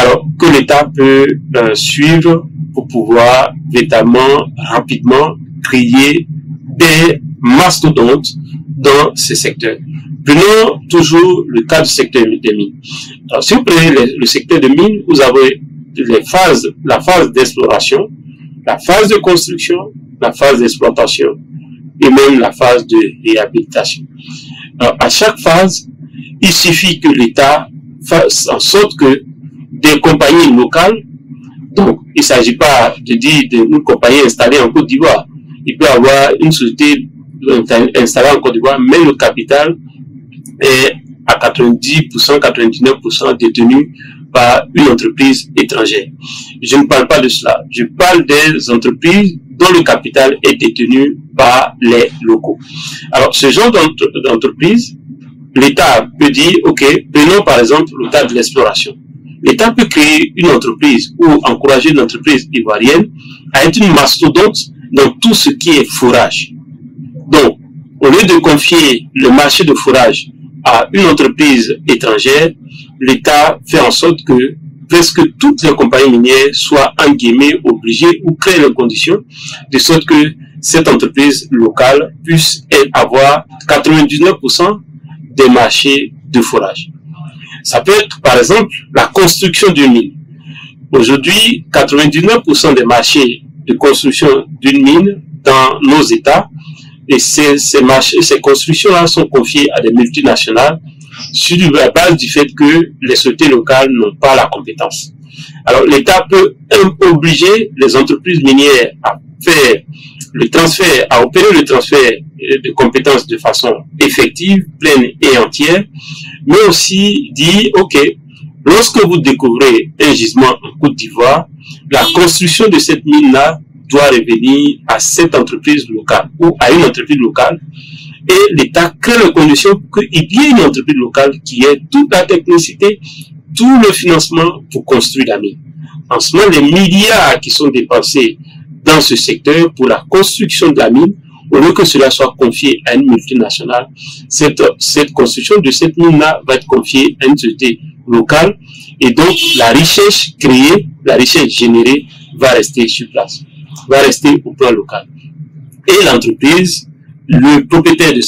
alors que l'État peut suivre pour pouvoir véritablement, rapidement, créer des mastodontes dans ces secteurs. Prenons toujours le cas du secteur des mines. Alors, si vous prenez le secteur des mines, vous avez la phase d'exploration, la phase de construction, la phase d'exploitation et même la phase de réhabilitation. Alors, à chaque phase, il suffit que l'État fasse en sorte que des compagnies locales, donc il ne s'agit pas de dire d'une compagnie installée en Côte d'Ivoire, il peut y avoir une société installée en Côte d'Ivoire, mais le capital est à 90%, 99% détenu par une entreprise étrangère. Je ne parle pas de cela. Je parle des entreprises dont le capital est détenu par les locaux. Alors, ce genre d'entreprise, l'État peut dire, OK, prenons par exemple le cas de l'exploration. L'État peut créer une entreprise ou encourager une entreprise ivoirienne à être une mastodonte dans tout ce qui est fourrage. Donc, au lieu de confier le marché de fourrage à une entreprise étrangère, l'État fait en sorte que presque toutes les compagnies minières soient en guillemets obligées ou créent les conditions de sorte que cette entreprise locale puisse avoir 99% des marchés de fourrage. Ça peut être par exemple la construction d'une mine. Aujourd'hui, 99% des marchés de construction d'une mine dans nos États, et ces constructions-là sont confiées à des multinationales sur la base du fait que les sociétés locales n'ont pas la compétence. Alors l'État peut obliger les entreprises minières à faire le transfert, à opérer le transfert de compétences de façon effective, pleine et entière, mais aussi dire, OK, lorsque vous découvrez un gisement en Côte d'Ivoire, la construction de cette mine-là doit revenir à cette entreprise locale ou à une entreprise locale, et l'État crée les conditions pour qu'il y ait une entreprise locale qui ait toute la technicité, tout le financement pour construire la mine. En ce moment, les milliards qui sont dépensés dans ce secteur pour la construction de la mine, au lieu que cela soit confié à une multinationale, cette construction de cette mine-là va être confiée à une société locale, et donc la richesse créée, la richesse générée va rester sur place, va rester au plan local. Et l'entreprise, le propriétaire de